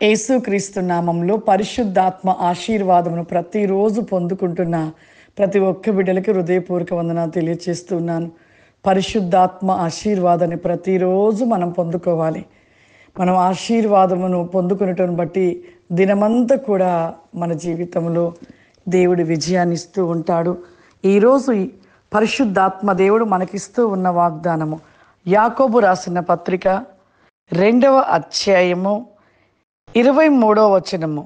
యేసుక్రీస్తు నామంలో పరిశుద్ధాత్మ ఆశీర్వాదమును ప్రతిరోజు పొందుకుంటున్న ప్రతి ఒక్క బిడ్డలకి హృదయపూర్వక వందనాలు తెలియచేస్తున్నాను. పరిశుద్ధాత్మ ఆశీర్వాదాన్ని ప్రతిరోజు మనం పొందుకోవాలి. మనం ఆశీర్వాదమును పొందుకునేటను బట్టి దినమంతా కూడా మన జీవితంలో దేవుడు విజయాన్ని ఇస్తూ ఉంటాడు. ఈరోజు పరిశుద్ధాత్మ దేవుడు మనకిస్తూ ఉన్న వాగ్దానము యాకోబు రాసిన పత్రిక 2వ అధ్యాయము 23వ వచనము.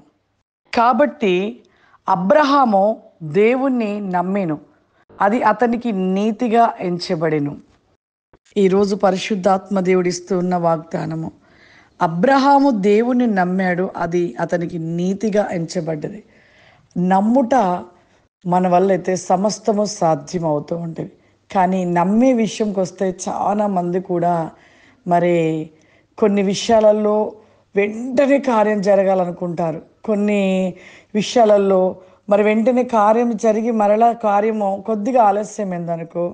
కాబట్టి అబ్రహాము దేవుణ్ణి నమ్మెను, అది అతనికి నీతిగా ఎంచబడెను. ఈరోజు పరిశుద్ధాత్మ దేవుడిస్తూ ఉన్న వాగ్దానము, అబ్రహాము దేవుణ్ణి నమ్మాడు, అది అతనికి నీతిగా ఎంచబడ్డది. నమ్ముట మన వల్ల అయితే సమస్తము సాధ్యం అవుతూ ఉంటుంది. కానీ నమ్మే విషయంకి వస్తే చాలా మంది కూడా మరి కొన్ని విషయాలలో వెంటనే కార్యం జరగాలనుకుంటారు. కొన్ని విషయాలలో మరి వెంటనే కార్యం జరిగి మరలా కార్యము కొద్దిగా ఆలస్యమైందనుకో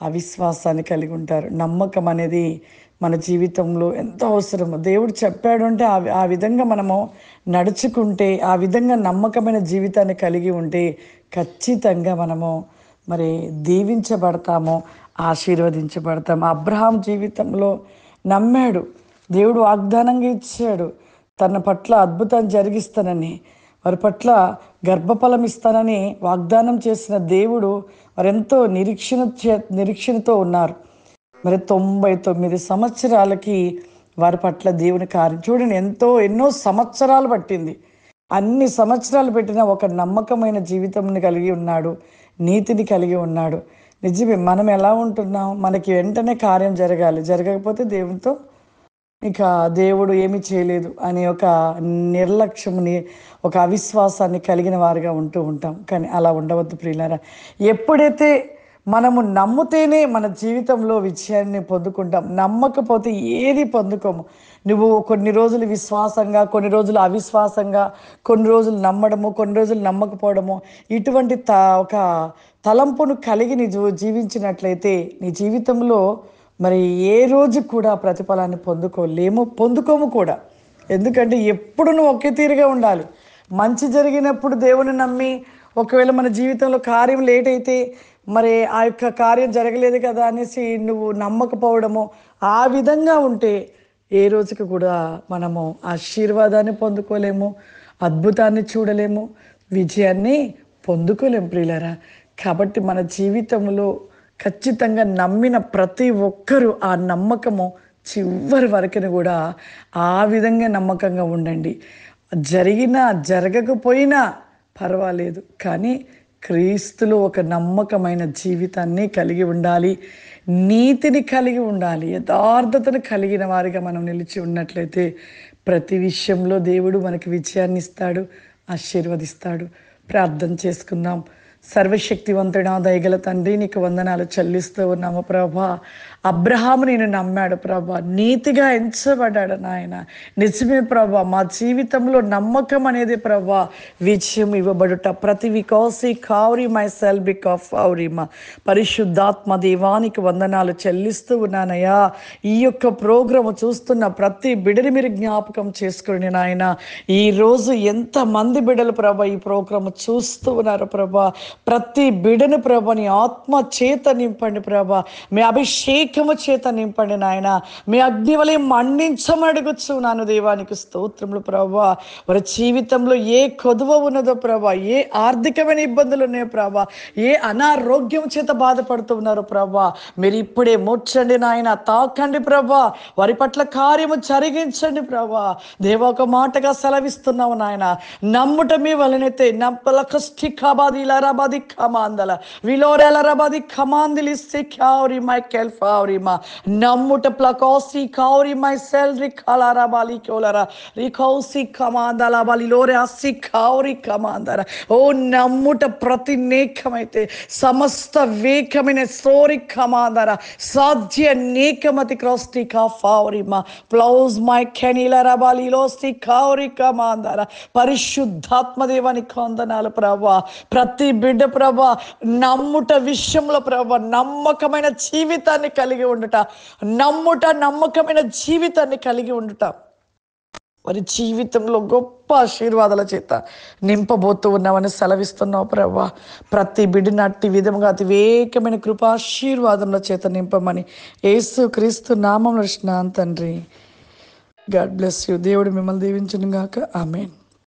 అవిశ్వాసాన్ని కలిగి ఉంటారు. నమ్మకం అనేది మన జీవితంలో ఎంతో అవసరము. దేవుడు చెప్పాడు అంటే ఆ విధంగా మనము నడుచుకుంటే, ఆ విధంగా నమ్మకమైన జీవితాన్ని కలిగి ఉంటే ఖచ్చితంగా మనము మరి దీవించబడతాము, ఆశీర్వదించబడతాము. అబ్రహాం జీవితంలో నమ్మాడు, దేవుడు వాగ్దానంగా ఇచ్చాడు, తన పట్ల అద్భుతాన్ని జరిగిస్తానని, వారి పట్ల గర్భఫలం ఇస్తానని వాగ్దానం చేసిన దేవుడు వారెంతో నిరీక్షణతో ఉన్నారు. మరి 99 సంవత్సరాలకి వారి పట్ల దేవుని కార్యం చూడండి. ఎన్నో సంవత్సరాలు పట్టింది. అన్ని సంవత్సరాలు పెట్టిన ఒక నమ్మకమైన జీవితంని కలిగి ఉన్నాడు, నీతిని కలిగి ఉన్నాడు. నిజమే, మనం ఎలా ఉంటున్నాం? మనకి వెంటనే కార్యం జరగాలి, జరగకపోతే దేవునితో ఇక దేవుడు ఏమీ చేయలేదు అనే ఒక నిర్లక్ష్యముని, ఒక అవిశ్వాసాన్ని కలిగిన వారిగా ఉంటూ ఉంటాం. కానీ అలా ఉండవద్దు ప్రియులారా. ఎప్పుడైతే మనము నమ్ముతేనే మన జీవితంలో విజయాన్ని పొందుకుంటాం. నమ్మకపోతే ఏది పొందుకోము. నువ్వు కొన్ని రోజులు విశ్వాసంగా, కొన్ని రోజులు అవిశ్వాసంగా, కొన్ని రోజులు నమ్మడము, కొన్ని రోజులు నమ్మకపోవడము, ఇటువంటి ఒక తలంపును కలిగి నీ జీవించినట్లయితే నీ జీవితంలో మరి ఏ రోజు కూడా ప్రతిఫలాన్ని పొందుకోము కూడా. ఎందుకంటే ఎప్పుడు నువ్వు ఒకే తీరుగా ఉండాలి. మంచి జరిగినప్పుడు దేవుని నమ్మి, ఒకవేళ మన జీవితంలో కార్యం లేట్ అయితే మరి ఆ యొక్క కార్యం జరగలేదు కదా అనేసి నువ్వు నమ్మకపోవడము, ఆ విధంగా ఉంటే ఏ రోజుకి కూడా మనము ఆశీర్వాదాన్ని పొందుకోలేము, అద్భుతాన్ని చూడలేము, విజయాన్ని పొందుకోలేము ప్రియులారా. కాబట్టి మన జీవితంలో ఖచ్చితంగా నమ్మిన ప్రతి ఒక్కరూ ఆ నమ్మకము చివరి వరకు కూడా ఆ విధంగా నమ్మకంగా ఉండండి. జరిగినా జరగకపోయినా పర్వాలేదు, కానీ క్రీస్తులో ఒక నమ్మకమైన జీవితాన్ని కలిగి ఉండాలి, నీతిని కలిగి ఉండాలి, యథార్థతను కలిగిన వారిగా మనం నిలిచి ఉన్నట్లయితే ప్రతి విషయంలో దేవుడు మనకి విజయాన్ని ఇస్తాడు, ఆశీర్వదిస్తాడు. ప్రార్థన చేసుకుందాం. సర్వశక్తివంతుడా, దయగల తండ్రి, నీకు వందనాలు చెల్లిస్తూ ఉన్నాము ప్రభా. అబ్రహాము నేను నమ్మాడు ప్రభా, నీతిగా ఎంచబడ్డాడు నాయన. నిజమే ప్రభా, మా జీవితంలో నమ్మకం అనేది ప్రభా విజయం ఇవ్వబడుట. ప్రతి వికాసి కావరి మై సెల్ బికాఫ్ మా పరిశుద్ధాత్మ దేవానికి వందనాలు చెల్లిస్తూ ఉన్నానయ్యా. ఈ యొక్క ప్రోగ్రాము చూస్తున్న ప్రతి బిడ్డని మీరు జ్ఞాపకం చేసుకుని నాయన. ఈరోజు ఎంతమంది బిడ్డలు ప్రభా ఈ ప్రోగ్రాము చూస్తూ ఉన్నారు ప్రభా. ప్రతి బిడ్డను ప్రభా నీ ఆత్మ చేత నింపండి ప్రభా, మీ అభిషేకము చేత నింపండి నాయన. మీ అగ్ని వలె మండించమడుగుచ్చు నాను దేవానికి స్తోత్రములు ప్రభా. వారి జీవితంలో ఏ కొదువ ఉన్నదో ప్రభా, ఏ ఆర్థికమైన ఇబ్బందులు ఉన్నాయో ప్రభా, ఏ అనారోగ్యం చేత బాధపడుతూ ఉన్నారో ప్రభా, మీరు ఇప్పుడే ముచ్చండి నాయన, తాకండి ప్రభా, వారి పట్ల కార్యము జరిగించండి ప్రభా. దేవ, ఒక మాటగా సెలవిస్తున్నావు నాయన, నమ్ముట మీ వలనైతే నమ్మలకస్టికాబాది లరాబాది కమాందల విలోరెల రబాది కమాందిలి సికారి మై కెల్ఫారిమా నమ్ముట ప్లకోసి కౌరి మై సెల్రి కలారాబాలి కోలరా రికౌసి కమాందల బలిలోరే అసి కౌరి కమాందర. ఓ నమ్ముట ప్రతి నేకమైతే సమస్త వేకమైన సోరి కమాందర సాధ్య నేకమతి క్రోస్టి కాఫారిమా ప్లౌజ్ మై కెనిల రబాలిలో సి కౌరి కమాందర. పరిశుద్ధాత్మ దేవానికి వందనాలు ప్రభా. ప్రతి బిడ్డ ప్రభా నమ్ముట విషయంలో ప్రభా నమ్మకమైన జీవితాన్ని కలిగి ఉండుట, నమ్ముట నమ్మకమైన జీవితాన్ని కలిగి ఉండుట. వారి జీవితంలో గొప్ప ఆశీర్వాదాల చేత నింపబోతూ ఉన్నామని సెలవిస్తున్నావు ప్రభా. ప్రతి బిడ్డని అట్టి విధముగా అతివేకమైన కృప ఆశీర్వాదముల చేత నింపమని యేసు క్రీస్తు నామములో తండ్రి. God bless you. దేవుడు మిమ్మల్ని దీవించును గాక. ఆమేన్.